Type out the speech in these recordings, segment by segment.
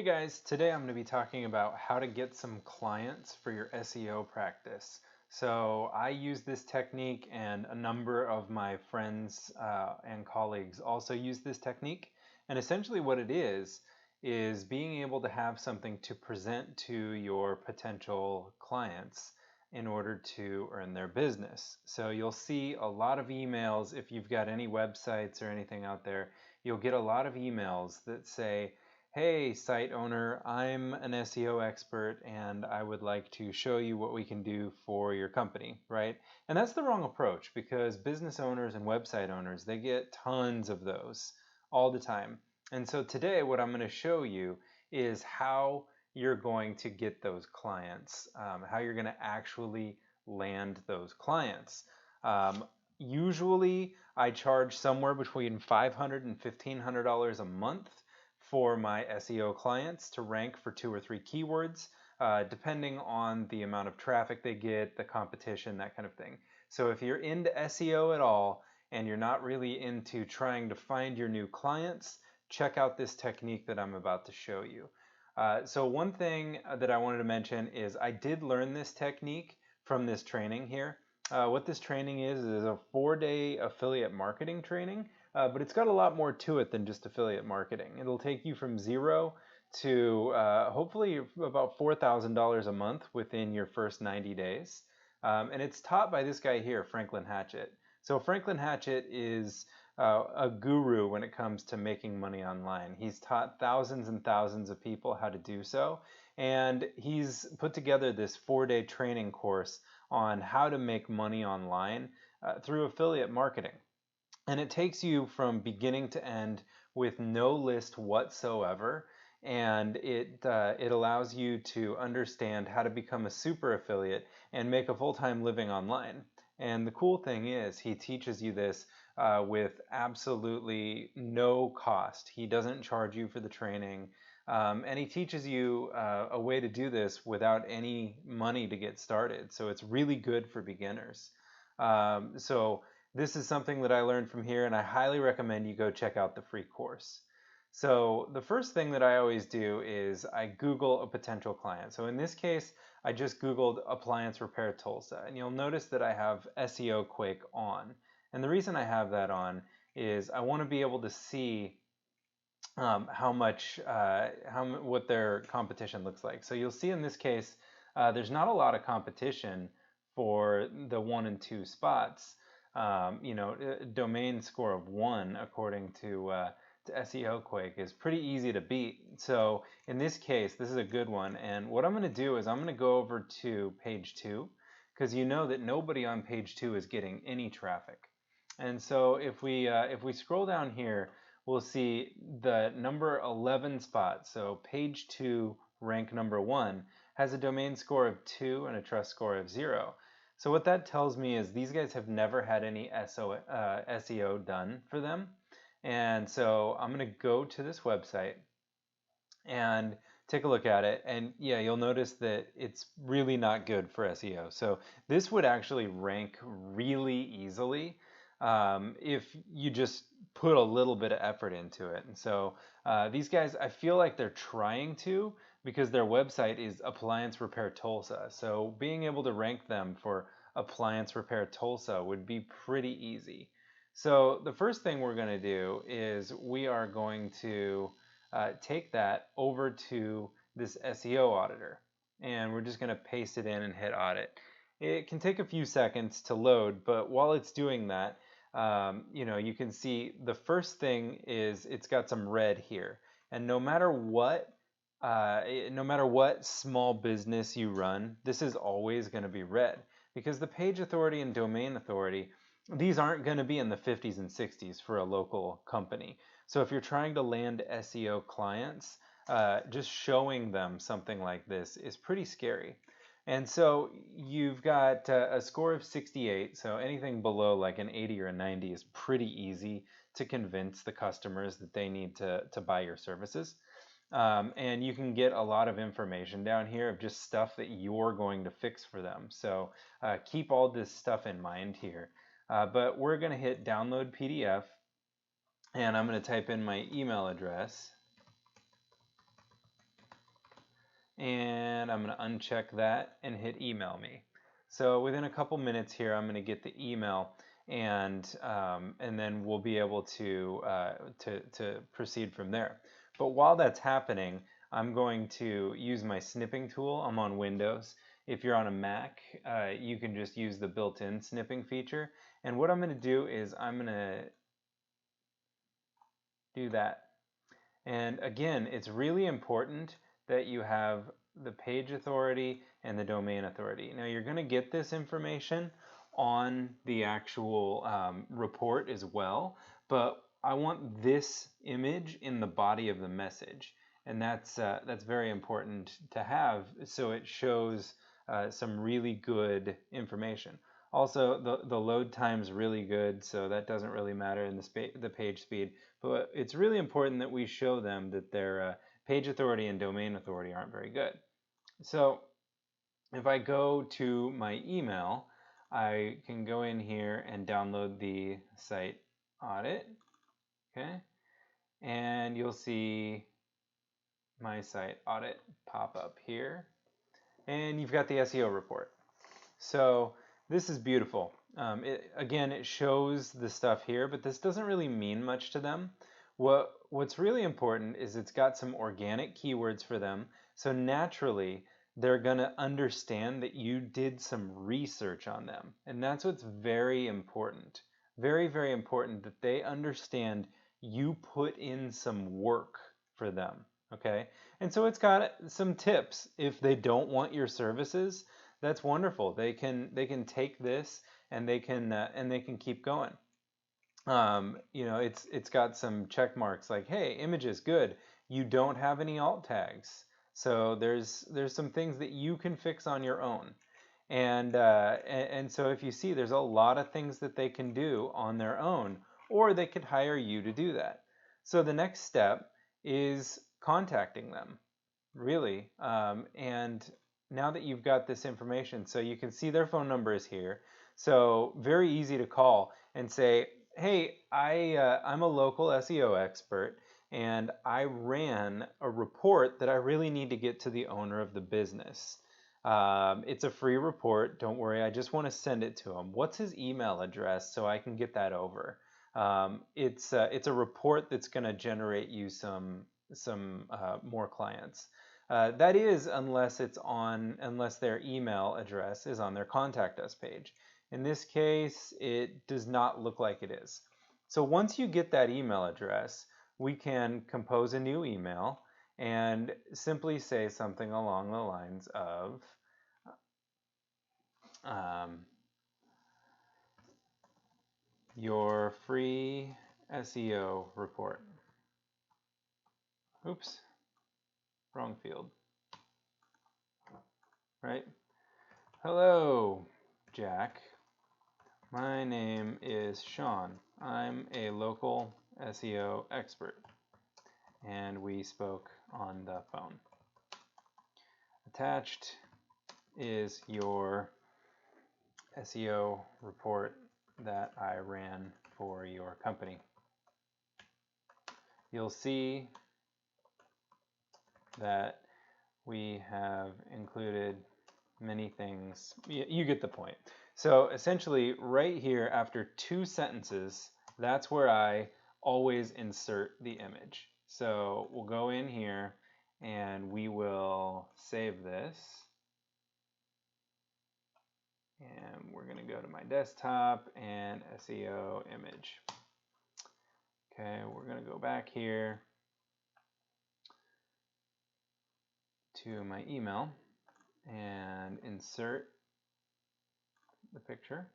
guys, today I'm going to be talking about how to get some clients for your SEO practice. So I use this technique and a number of my friends and colleagues also use this technique. And essentially what it is being able to have something to present to your potential clients in order to earn their business. So you'll see a lot of emails if you've got any websites or anything out there. You'll get a lot of emails that say, hey, site owner, I'm an SEO expert and I would like to show you what we can do for your company, right? And that's the wrong approach because business owners and website owners, they get tons of those all the time. And so today what I'm going to show you is how you're going to get those clients, how you're going to actually land those clients. Usually I charge somewhere between $500 and $1,500 a month for my SEO clients to rank for 2 or 3 keywords, depending on the amount of traffic they get, the competition, that kind of thing. So if you're into SEO at all and you're not really into trying to find your new clients, check out this technique that I'm about to show you. So one thing that I wanted to mention is I did learn this technique from this training here. What this training is a 4-day affiliate marketing training, but it's got a lot more to it than just affiliate marketing. It'll take you from 0 to hopefully about $4,000 a month within your first 90 days. And it's taught by this guy here, Franklin Hatchett. So Franklin Hatchett is a guru when it comes to making money online. He's taught thousands and thousands of people how to do so, and he's put together this 4-day training course on how to make money online through affiliate marketing. And it takes you from beginning to end with no list whatsoever, and it allows you to understand how to become a super affiliate and make a full-time living online. And the cool thing is he teaches you this with absolutely no cost. He doesn't charge you for the training, and he teaches you a way to do this without any money to get started. So it's really good for beginners. So this is something that I learned from here, and I highly recommend you go check out the free course. So the first thing that I always do is I Google a potential client. So in this case, I just Googled appliance repair Tulsa, and you'll notice that I have SEO Quake on. And the reason I have that on is I want to be able to see what their competition looks like. So you'll see in this case, there's not a lot of competition for the 1 and 2 spots. Domain score of 1 according to SEO Quake is pretty easy to beat. So in this case, this is a good one. And what I'm going to do is I'm going to go over to page 2 because you know that nobody on page 2 is getting any traffic. And so if we scroll down here, we'll see the number 11 spot. So page 2, rank number 1, has a domain score of 2 and a trust score of 0. So what that tells me is these guys have never had any SEO done for them. And so I'm going to go to this website and take a look at it. And yeah, you'll notice that it's really not good for SEO. So this would actually rank really easily if you just put a little bit of effort into it. And so these guys, I feel like they're trying to, because their website is Appliance Repair Tulsa. So being able to rank them for Appliance Repair Tulsa would be pretty easy. So the first thing we're going to do is we are going to take that over to this SEO auditor. And we're just going to paste it in and hit audit. It can take a few seconds to load, but while it's doing that, you can see the first thing is it's got some red here. And no matter what small business you run, this is always going to be red because the page authority and domain authority, these aren't going to be in the 50s and 60s for a local company. So if you're trying to land SEO clients, just showing them something like this is pretty scary. And so you've got a score of 68, so anything below like an 80 or a 90 is pretty easy to convince the customers that they need to buy your services. And you can get a lot of information down here of just stuff that you're going to fix for them. So keep all this stuff in mind here. But we're going to hit download PDF, and I'm going to type in my email address. and I'm going to uncheck that and hit email me. So within a couple minutes here, I'm going to get the email, and then we'll be able to proceed from there. But while that's happening, I'm going to use my snipping tool. I'm on Windows. If you're on a Mac, you can just use the built-in snipping feature. And what I'm going to do is I'm going to do that. And again, it's really important that you have the page authority and the domain authority. Now you're going to get this information on the actual report as well, but I want this image in the body of the message, and that's very important to have, so it shows some really good information. Also, the load time's really good, so that doesn't really matter in the page speed. But it's really important that we show them that their page authority and domain authority aren't very good. So if I go to my email, I can go in here and download the site audit, okay? And you'll see my site audit pop up here. And you've got the SEO report. So this is beautiful. Again, it shows the stuff here, but this doesn't really mean much to them. What's really important is it's got some organic keywords for them. So naturally, they're going to understand that you did some research on them. And that's what's very important. Very, very important that they understand you put in some work for them. Okay? And so it's got some tips. If they don't want your services, that's wonderful. They can take this and they can keep going. It's got some check marks like, hey, images good. You don't have any alt tags, so there's some things that you can fix on your own. And so if you see, there's a lot of things that they can do on their own, or they could hire you to do that. So the next step is contacting them, really. And now that you've got this information, so you can see their phone number is here. So very easy to call and say, hey, I'm a local SEO expert, and I ran a report that I really need to get to the owner of the business. It's a free report. Don't worry. I just want to send it to him. What's his email address so I can get that over? It's a report that's going to generate you some more clients. That is, unless their email address is on their contact us page. In this case, it does not look like it is. So once you get that email address, we can compose a new email and simply say something along the lines of your free SEO report. Oops, wrong field. Right? Hello, Jack. My name is Sean. I'm a local SEO expert, and we spoke on the phone. Attached is your SEO report that I ran for your company. You'll see that we have included many things. You get the point. So essentially, right here, after 2 sentences, that's where I always insert the image. So we'll go in here and we will save this. And we're going to go to my desktop and SEO image. Okay, we're going to go back here to my email and insert the picture.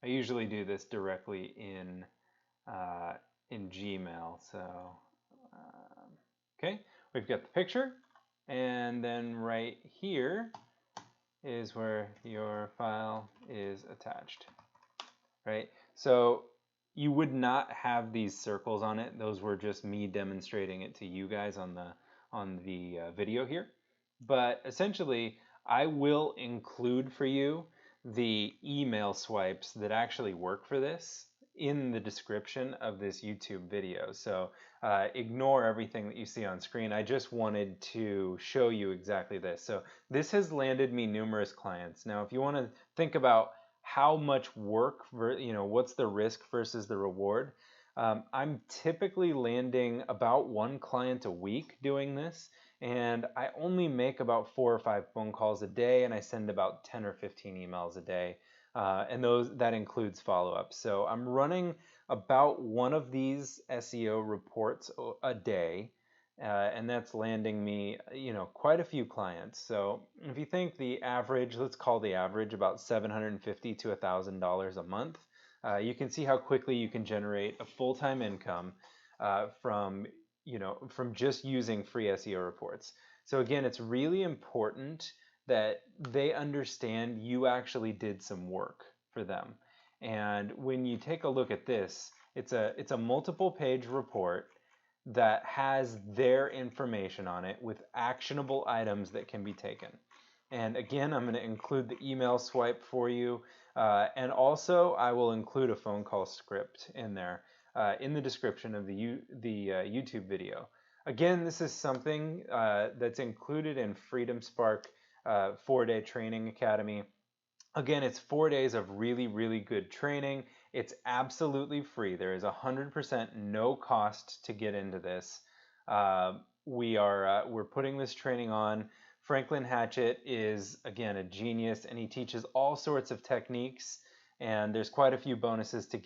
I usually do this directly in Gmail. So okay, we've got the picture, and then right here is where your file is attached. Right? So you would not have these circles on it. Those were just me demonstrating it to you guys on the video here. But essentially, I will include for you the email swipes that actually work for this in the description of this YouTube video. So ignore everything that you see on screen. I just wanted to show you exactly this. So this has landed me numerous clients. Now, if you want to think about how much work, what's the risk versus the reward, I'm typically landing about one client a week doing this, and I only make about 4 or 5 phone calls a day, and I send about 10 or 15 emails a day, and that includes follow-ups. So I'm running about one of these SEO reports a day, and that's landing me, quite a few clients. So if you think the average, let's call the average about $750 to $1,000 a month. You can see how quickly you can generate a full-time income from just using free SEO reports. So again, it's really important that they understand you actually did some work for them. And when you take a look at this, it's a multiple page report that has their information on it with actionable items that can be taken. And again, I'm going to include the email swipe for you. And also, I will include a phone call script in there in the description of the YouTube video. Again, this is something that's included in Freedom Spark 4-day training academy. Again, it's 4 days of really, really good training. It's absolutely free. There is 100% no cost to get into this. We're putting this training on. Franklin Hatchett is, again, a genius, and he teaches all sorts of techniques, and there's quite a few bonuses to get